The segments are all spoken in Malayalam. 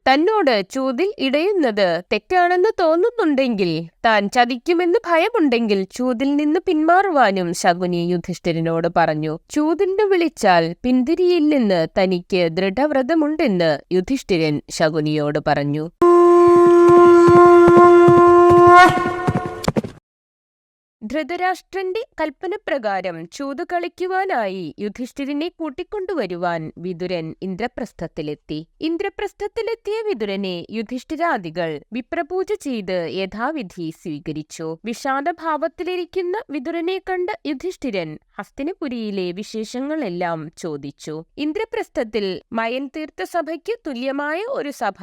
തന്നോട് ചൂതിൽ ഇടയുന്നത് തെറ്റാണെന്ന് തോന്നുന്നുണ്ടെങ്കിൽ, താൻ ചതിക്കുമെന്ന് ഭയമുണ്ടെങ്കിൽ ചൂതിൽ നിന്ന് പിന്മാറുവാനും ശകുനി യുധിഷ്ഠിരനോട് പറഞ്ഞു. ചൂതിന് വിളിച്ചാൽ പിന്തിരിയില്ലെന്ന് തനിക്ക് ദൃഢവ്രതമുണ്ടെന്ന് യുധിഷ്ഠിരൻ ശകുനിയോട് പറഞ്ഞു. ധൃതരാഷ്ട്രന്റെ കൽപ്പനപ്രകാരം ചൂത് കളിക്കുവാനായി യുധിഷ്ഠിരനെ കൂട്ടിക്കൊണ്ടുവരുവാൻ വിതുരൻ ഇന്ദ്രപ്രസ്ഥത്തിലെത്തി. ഇന്ദ്രപ്രസ്ഥത്തിലെത്തിയ വിതുരനെ യുധിഷ്ഠിരാദികൾ വിപ്രപൂജ ചെയ്ത് യഥാവിധി സ്വീകരിച്ചു. വിഷാദഭാവത്തിലിരിക്കുന്ന വിതുരനെ കണ്ട് യുധിഷ്ഠിരൻ ഹസ്തിനപുരിയിലെ വിശേഷങ്ങളെല്ലാം ചോദിച്ചു. ഇന്ദ്രപ്രസ്ഥത്തിൽ മയൻ തീർത്ഥ സഭയ്ക്ക് തുല്യമായ ഒരു സഭ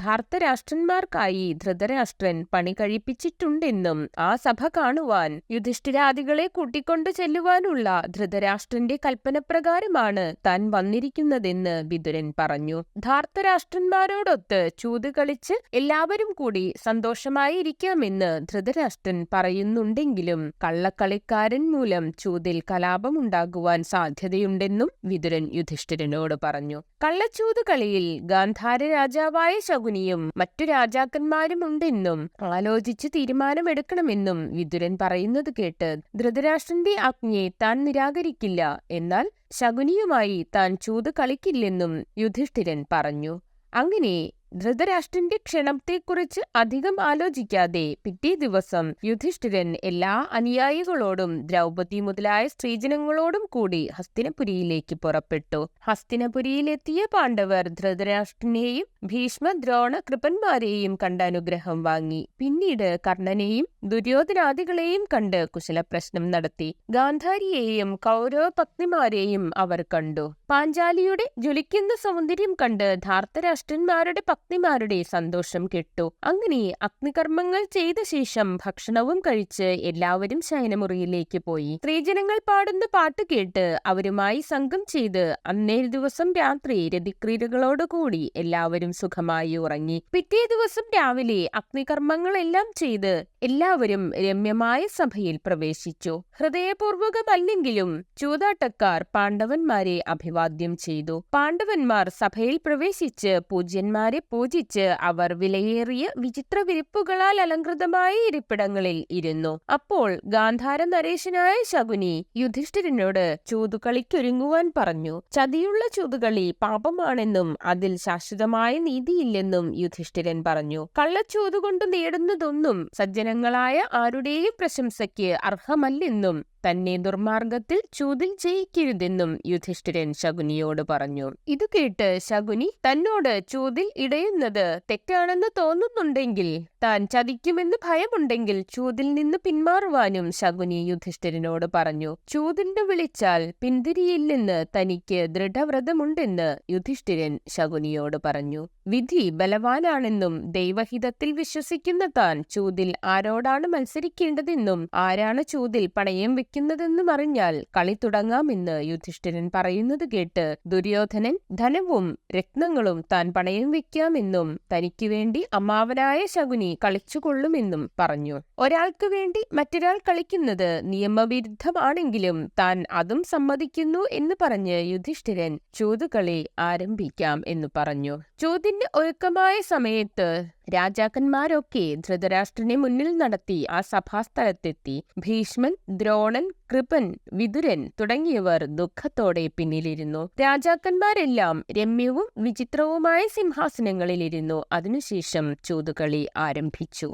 ധാർത്തരാഷ്ട്രന്മാർക്കായി ധൃതരാഷ്ട്രൻ പണി കഴിപ്പിച്ചിട്ടുണ്ടെന്നും ആ സഭ കാണുവാൻ യുധിഷ്ഠിരാദികളെ കൂട്ടിക്കൊണ്ടു ചെല്ലുവാനുള്ള ധൃതരാഷ്ട്രന്റെ കൽപ്പനപ്രകാരമാണ് താൻ വന്നിരിക്കുന്നതെന്ന് വിതുരൻ പറഞ്ഞു. ധാർത്തരാഷ്ട്രന്മാരോടൊത്ത് ചൂത് കളിച്ച് എല്ലാവരും കൂടി സന്തോഷമായി ഇരിക്കാമെന്ന് ധൃതരാഷ്ട്രൻ പറയുന്നുണ്ടെങ്കിലും കള്ളക്കളിക്കാരൻ മൂലം ചൂതിൽ കലാപമുണ്ടാകുവാൻ സാധ്യതയുണ്ടെന്നും വിതുരൻ യുധിഷ്ഠിരനോട് പറഞ്ഞു. കള്ളച്ചൂത് കളിയിൽ ഗാന്ധാര രാജാവായ ശകുനിയും മറ്റു രാജാക്കന്മാരും ഉണ്ടെന്നും ആലോചിച്ച് തീരുമാനമെടുക്കണമെന്നും വിതുരൻ പറയുന്നത് കേട്ട് ധൃതരാഷ്ട്രന്റെ ആജ്ഞയെ താൻ നിരാകരിക്കില്ല, എന്നാൽ ശകുനിയുമായി താൻ ചൂത് കളിക്കില്ലെന്നും യുധിഷ്ഠിരൻ പറഞ്ഞു. അങ്ങനെ ധൃതരാഷ്ട്രന്റെ ക്ഷണത്തെക്കുറിച്ച് അധികം ആലോചിക്കാതെ പിറ്റേ ദിവസം യുധിഷ്ഠിരൻ എല്ലാ അനുയായികളോടും ദ്രൗപദി മുതലായ സ്ത്രീജനങ്ങളോടും കൂടി ഹസ്തിനപുരിയിലേക്ക് പുറപ്പെട്ടു. ഹസ്തിനപുരിയിലെത്തിയ പാണ്ഡവർ ധൃതരാഷ്ട്രനെയും ഭീഷ്മ, ദ്രോണ, കൃപന്മാരെയും കണ്ട് അനുഗ്രഹം വാങ്ങി. പിന്നീട് കർണനെയും ദുര്യോധനാദികളെയും കണ്ട് കുശലപ്രശ്നം നടത്തി. ഗാന്ധാരിയെയും കൗരവ പത്നിമാരെയും അവർ കണ്ടു. പാഞ്ചാലിയുടെ ജ്വലിക്കുന്ന സൗന്ദര്യം കണ്ട് ധാർത്തരാഷ്ട്രന്മാരുടെ പത്നിമാരുടെ സന്തോഷം കെട്ടു. അങ്ങനെ അഗ്നികർമ്മങ്ങൾ ചെയ്ത ശേഷം ഭക്ഷണവും കഴിച്ച് എല്ലാവരും ശയനമുറിയിലേക്ക് പോയി. സ്ത്രീജനങ്ങൾ പാടുന്ന പാട്ട് കേട്ട് അവരുമായി സംഘം ചെയ്ത് അന്നേ ദിവസം രാത്രി രതിക്രീഡകളോടുകൂടി എല്ലാവരും സുഖമായി ഉറങ്ങി. പിറ്റേ ദിവസം രാവിലെ അഗ്നികർമ്മങ്ങളെല്ലാം ചെയ്ത് എല്ലാവരും രമ്യമായ സഭയിൽ പ്രവേശിച്ചു. ഹൃദയപൂർവകമല്ലെങ്കിലും ചൂതാട്ടക്കാർ പാണ്ഡവന്മാരെ അഭിവാദ്യം ചെയ്തു. പാണ്ഡവന്മാർ സഭയിൽ പ്രവേശിച്ച് പൂജ്യന്മാരെ പൂജിച്ച് അവർ വിലയേറിയ വിചിത്ര വിരിപ്പുകളാൽ അലങ്കൃതമായ ഇരിപ്പിടങ്ങളിൽ ഇരുന്നു. അപ്പോൾ ഗാന്ധാര നരേശനായ ശകുനി യുധിഷ്ഠിരനോട് ചൂതുകളിക്കൊരുങ്ങുവാൻ പറഞ്ഞു. ചതിയുള്ള ചൂതുകളി പാപമാണെന്നും അതിൽ ശാശ്വതമായ നീതിയില്ലെന്നും യുധിഷ്ഠിരൻ പറഞ്ഞു. കള്ളച്ചൂതുകൊണ്ട് നേടുന്നതൊന്നും സജ്ജനങ്ങളായ ആരുടെയും പ്രശംസയ്ക്ക് അർഹമല്ലെന്നും തന്നെ ദുർമാർഗത്തിൽ ചൂതിൽ ജയിക്കരുതെന്നും യുധിഷ്ഠിരൻ ശകുനിയോട് പറഞ്ഞു. ഇത് കേട്ട് ശകുനി തന്നോട് ചൂതിൽ ഇടയുന്നത് തെറ്റാണെന്ന് തോന്നുന്നുണ്ടെങ്കിൽ, താൻ ചതിക്കുമെന്ന് ഭയമുണ്ടെങ്കിൽ ചൂതിൽ നിന്ന് പിന്മാറുവാനും ശകുനി യുധിഷ്ഠിരനോട് പറഞ്ഞു. ചൂതിന് വിളിച്ചാൽ പിന്തിരിയില്ലെന്ന് തനിക്ക് ദൃഢവ്രതമുണ്ടെന്ന് യുധിഷ്ഠിരൻ ശകുനിയോട് പറഞ്ഞു. വിധി ബലവാനാണെന്നും ദൈവഹിതത്തിൽ വിശ്വസിക്കുന്ന താൻ ചൂതിൽ ആരോടാണ് മത്സരിക്കേണ്ടതെന്നും ആരാണ് ചൂതിൽ പണയം വെക്കുന്നതെന്നും അറിഞ്ഞാൽ കളി തുടങ്ങാമെന്ന് യുധിഷ്ഠിരൻ പറയുന്നത് കേട്ട് ദുര്യോധനൻ ധനവും രത്നങ്ങളും താൻ പണയം വെക്കാമെന്നും തനിക്ക് വേണ്ടി അമ്മാവനായ ശകുനി കളിച്ചുകൊള്ളുമെന്നും പറഞ്ഞു. ഒരാൾക്ക് വേണ്ടി മറ്റൊരാൾ കളിക്കുന്നത് നിയമവിരുദ്ധമാണെങ്കിലും താൻ അതും സമ്മതിക്കുന്നു എന്ന് പറഞ്ഞ് യുധിഷ്ഠിരൻ ചൂതുകളി ആരംഭിക്കാം എന്ന് പറഞ്ഞു. ചൂതിന് ഒരുക്കമായ സമയത്ത് രാജാക്കന്മാരൊക്കെ ധൃതരാഷ്ട്രനെ മുന്നിൽ നടത്തി ആ സഭാസ്ഥലത്തെത്തി. ഭീഷ്മൻ, ദ്രോണൻ, കൃപൻ, വിതുരൻ തുടങ്ങിയവർ ദുഃഖത്തോടെ പിന്നിലിരുന്നു. രാജാക്കന്മാരെല്ലാം രമ്യവും വിചിത്രവുമായ സിംഹാസനങ്ങളിലിരുന്നു. അതിനുശേഷം ചൂതുകളി ആരംഭിച്ചു.